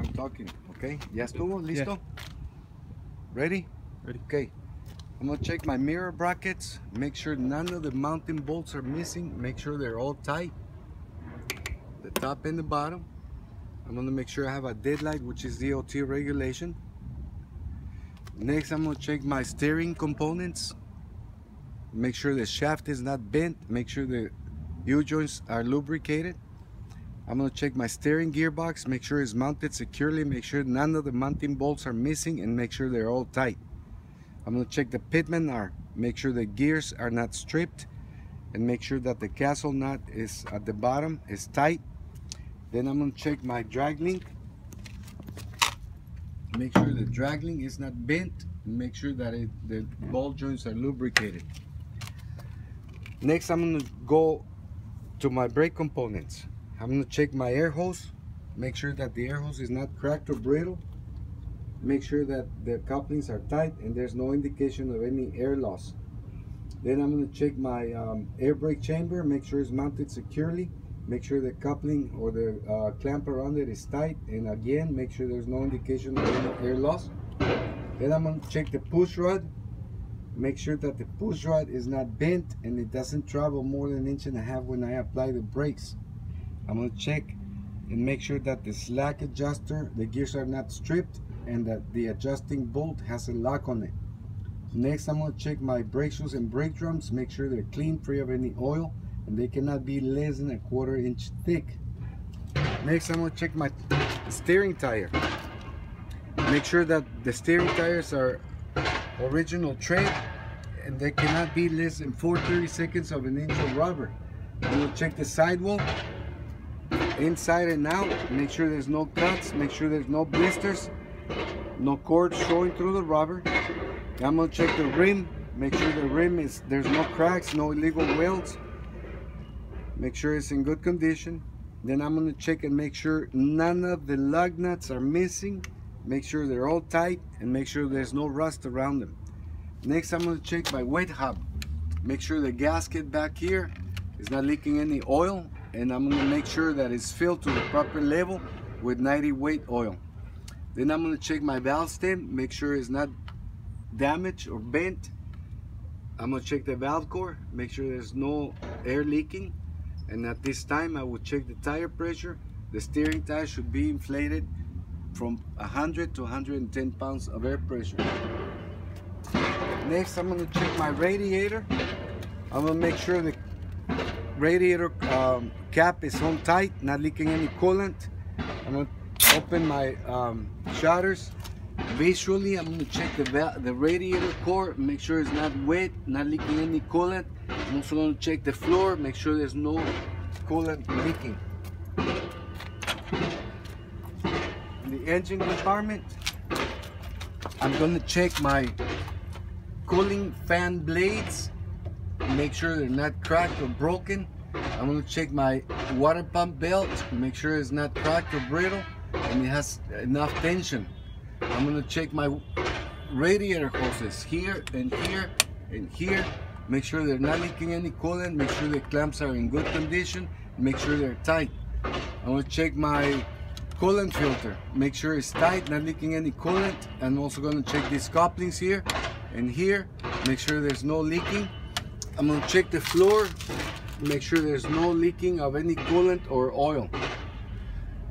I'm talking. Okay, ya estuvo, listo? Ready? Ready. Okay, I'm gonna check my mirror brackets, make sure none of the mounting bolts are missing, make sure they're all tight, the top and the bottom. I'm gonna make sure I have a deadlight, which is DOT regulation. Next, I'm gonna check my steering components, make sure the shaft is not bent, make sure the U-joints are lubricated. I'm gonna check my steering gearbox, make sure it's mounted securely, make sure none of the mounting bolts are missing, and make sure they're all tight. I'm gonna check the pitman arm, make sure the gears are not stripped, and make sure that the castle nut is at the bottom, is tight. Then I'm gonna check my drag link, make sure the drag link is not bent, and make sure that the ball joints are lubricated. Next, I'm gonna go to my brake components. I'm gonna check my air hose, make sure that the air hose is not cracked or brittle, make sure that the couplings are tight and there's no indication of any air loss. Then I'm gonna check my air brake chamber, make sure it's mounted securely, make sure the coupling or the clamp around it is tight, and again, make sure there's no indication of any air loss. Then I'm gonna check the push rod, make sure that the push rod is not bent and it doesn't travel more than 1.5 inches when I apply the brakes. I'm going to check and make sure that the slack adjuster, the gears are not stripped, and that the adjusting bolt has a lock on it. Next, I'm going to check my brake shoes and brake drums, make sure they're clean, free of any oil, and they cannot be less than 1/4 inch thick. Next, I'm going to check my steering tire. Make sure that the steering tires are original tread and they cannot be less than 4/32 of an inch of rubber. I'm going to check the sidewall, inside and out, make sure there's no cuts, make sure there's no blisters, no cords showing through the rubber. I'm going to check the rim, make sure the rim is, there's no cracks, no illegal welds, make sure it's in good condition. Then I'm going to check and make sure none of the lug nuts are missing, make sure they're all tight, and make sure there's no rust around them. Next, I'm going to check my wet hub, make sure the gasket back here is not leaking any oil, and I'm going to make sure that it's filled to the proper level with 90 weight oil. Then I'm going to check my valve stem, make sure it's not damaged or bent. I'm going to check the valve core, make sure there's no air leaking, and at this time I will check the tire pressure. The steering tire should be inflated from 100 to 110 pounds of air pressure. Next, I'm going to check my radiator. I'm going to make sure the radiator cap is on tight, not leaking any coolant. I'm going to open my shutters. Visually, I'm going to check the radiator core, make sure it's not wet, not leaking any coolant. I'm also going to check the floor, make sure there's no coolant leaking. In the engine compartment, I'm going to check my cooling fan blades, make sure they're not cracked or broken. I'm going to check my water pump belt, make sure it's not cracked or brittle and it has enough tension. I'm going to check my radiator hoses here and here and here, make sure they're not leaking any coolant, make sure the clamps are in good condition, make sure they're tight. I'm going to check my coolant filter, make sure it's tight, not leaking any coolant. I'm also going to check these couplings here and here, make sure there's no leaking. I'm going to check the floor, make sure there's no leaking of any coolant or oil.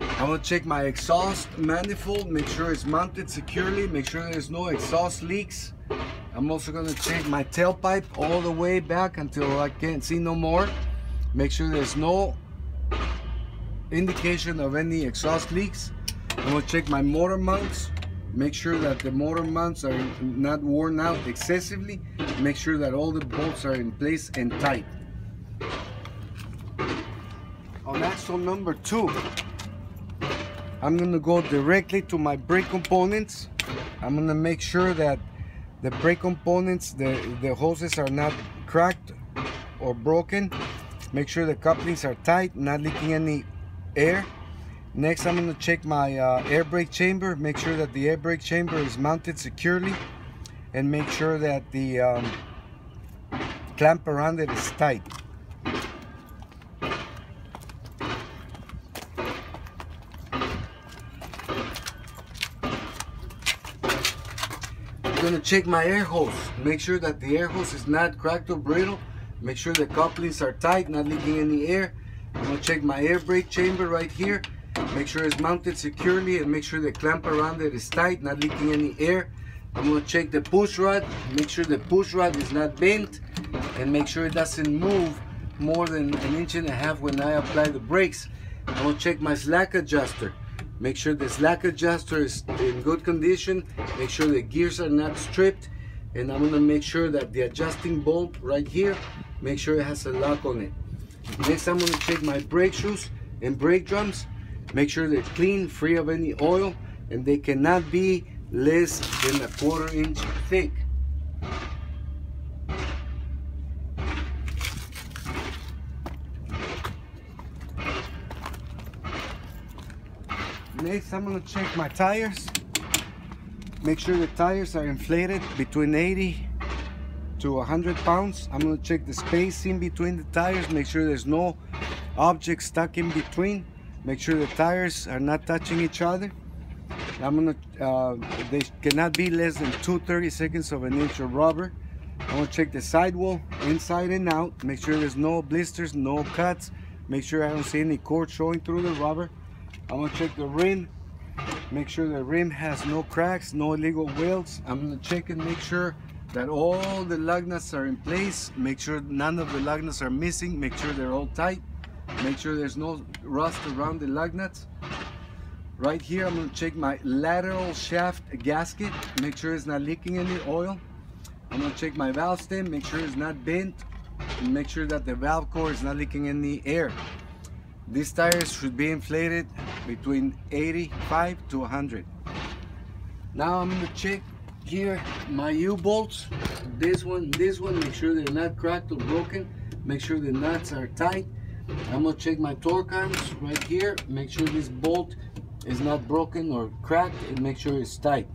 I'm going to check my exhaust manifold, make sure it's mounted securely, make sure there's no exhaust leaks. I'm also going to check my tailpipe all the way back until I can't see no more. Make sure there's no indication of any exhaust leaks. I'm going to check my motor mounts, make sure that the motor mounts are not worn out excessively, make sure that all the bolts are in place and tight. On axle number 2, I'm going to go directly to my brake components. I'm going to make sure that the brake components, the hoses are not cracked or broken. Make sure the couplings are tight, not leaking any air. Next, I'm going to check my air brake chamber, make sure that the air brake chamber is mounted securely, and make sure that the clamp around it is tight. gonna check my air hose. Make sure that the air hose is not cracked or brittle. Make sure the couplings are tight, not leaking any air. I'm gonna check my air brake chamber right here. Make sure it's mounted securely and make sure the clamp around it is tight, not leaking any air. I'm gonna check the push rod. Make sure the push rod is not bent and make sure it doesn't move more than 1.5 inches when I apply the brakes. I'm gonna check my slack adjuster. Make sure the slack adjuster is in good condition. Make sure the gears are not stripped. And I'm gonna make sure that the adjusting bolt right here, make sure it has a lock on it. Next, I'm gonna check my brake shoes and brake drums. Make sure they're clean, free of any oil, and they cannot be less than 1/4 inch thick. Next, I'm gonna check my tires. Make sure the tires are inflated between 80 to 100 pounds. I'm gonna check the space in between the tires. Make sure there's no object stuck in between. Make sure the tires are not touching each other. I'm gonna, they cannot be less than 2/32 of an inch of rubber. I'm gonna check the sidewall inside and out. Make sure there's no blisters, no cuts. Make sure I don't see any cord showing through the rubber. I'm gonna check the rim. Make sure the rim has no cracks, no illegal welds. I'm gonna check and make sure that all the lug nuts are in place. Make sure none of the lug nuts are missing. Make sure they're all tight. Make sure there's no rust around the lug nuts. Right here, I'm gonna check my lateral shaft gasket. Make sure it's not leaking any oil. I'm gonna check my valve stem. Make sure it's not bent. And make sure that the valve core is not leaking any air. These tires should be inflated between 85 to 100. Now I'm gonna check here my U-bolts. This one, make sure they're not cracked or broken. Make sure the nuts are tight. I'm gonna check my torque arms right here. Make sure this bolt is not broken or cracked and make sure it's tight.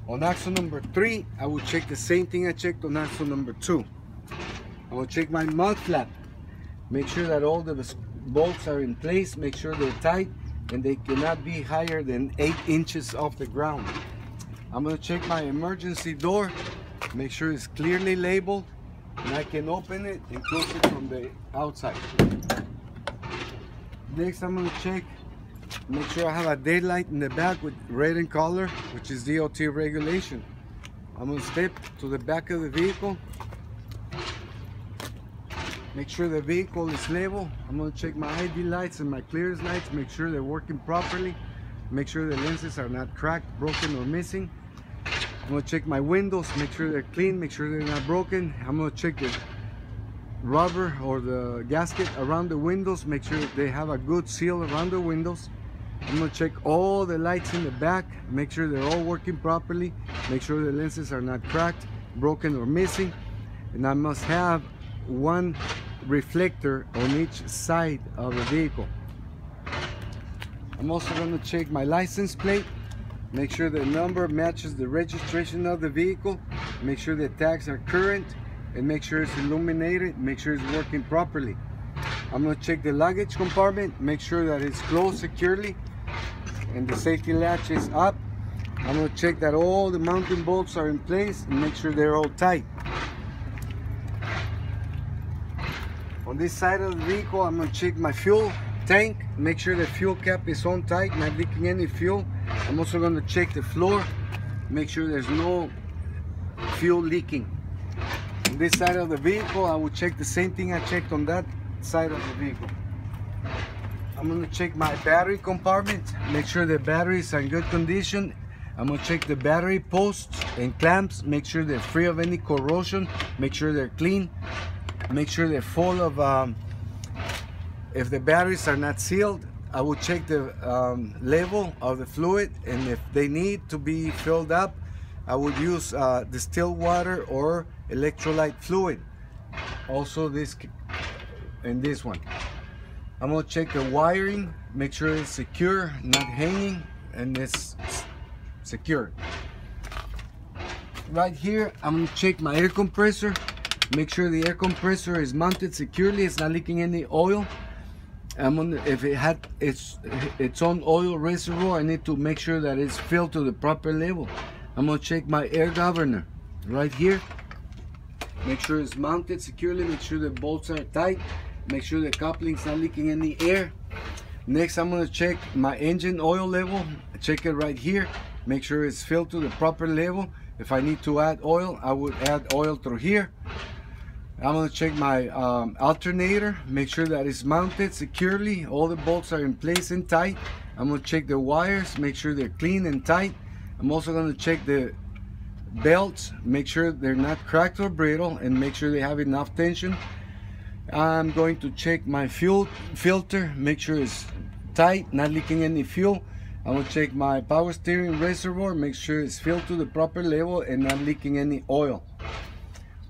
On axle number 3, I will check the same thing I checked on axle number 2. I will check my mud flap. Make sure that all the bolts are in place. Make sure they're tight and they cannot be higher than 8 inches off the ground. I'm gonna check my emergency door. Make sure it's clearly labeled and I can open it and close it from the outside. Next, I'm gonna check, make sure I have a daylight in the back with red in color, which is DOT regulation. I'm gonna step to the back of the vehicle. Make sure the vehicle is level. I'm gonna check my ID lights and my clearance lights. Make sure they're working properly. Make sure the lenses are not cracked, broken, or missing. I'm gonna check my windows. Make sure they're clean. Make sure they're not broken. I'm gonna check the rubber or the gasket around the windows. Make sure they have a good seal around the windows. I'm gonna check all the lights in the back. Make sure they're all working properly. Make sure the lenses are not cracked, broken, or missing. And I must have one reflector on each side of the vehicle. I'm also going to check my license plate. Make sure the number matches the registration of the vehicle. Make sure the tags are current and make sure it's illuminated. Make sure it's working properly. I'm going to check the luggage compartment. Make sure that it's closed securely and the safety latch is up. I'm going to check that all the mounting bolts are in place and make sure they're all tight. On this side of the vehicle, I'm going to check my fuel tank. Make sure the fuel cap is on tight, not leaking any fuel. I'm also going to check the floor. Make sure there's no fuel leaking. On this side of the vehicle, I will check the same thing I checked on that side of the vehicle. I'm going to check my battery compartment. Make sure the batteries are in good condition. I'm going to check the battery posts and clamps. Make sure they're free of any corrosion. Make sure they're clean. Make sure they're full of, if the batteries are not sealed, I will check the level of the fluid, and if they need to be filled up, I would use distilled water or electrolyte fluid. Also this and this one. I'm going to check the wiring, make sure it's secure, not hanging, and it's secure. Right here, I'm going to check my air compressor. Make sure the air compressor is mounted securely, it's not leaking any oil. if it had its own oil reservoir, I need to make sure that it's filled to the proper level. I'm gonna check my air governor right here. Make sure it's mounted securely, make sure the bolts are tight, make sure the coupling's not leaking any air. Next, I'm gonna check my engine oil level. Check it right here, make sure it's filled to the proper level. If I need to add oil, I would add oil through here. I'm gonna check my alternator, make sure that it's mounted securely, all the bolts are in place and tight. I'm gonna check the wires, make sure they're clean and tight. I'm also gonna check the belts, make sure they're not cracked or brittle, and make sure they have enough tension. I'm going to check my fuel filter, make sure it's tight, not leaking any fuel. I'm going to check my power steering reservoir, make sure it's filled to the proper level and not leaking any oil.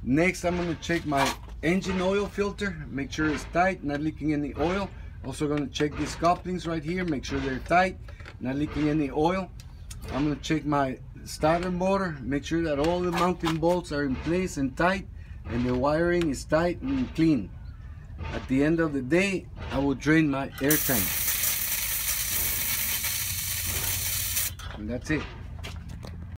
Next, I'm going to check my engine oil filter, make sure it's tight, not leaking any oil. Also going to check these couplings right here, make sure they're tight, not leaking any oil. I'm going to check my starter motor, make sure that all the mounting bolts are in place and tight and the wiring is tight and clean. At the end of the day, I will drain my air tank. And that's it.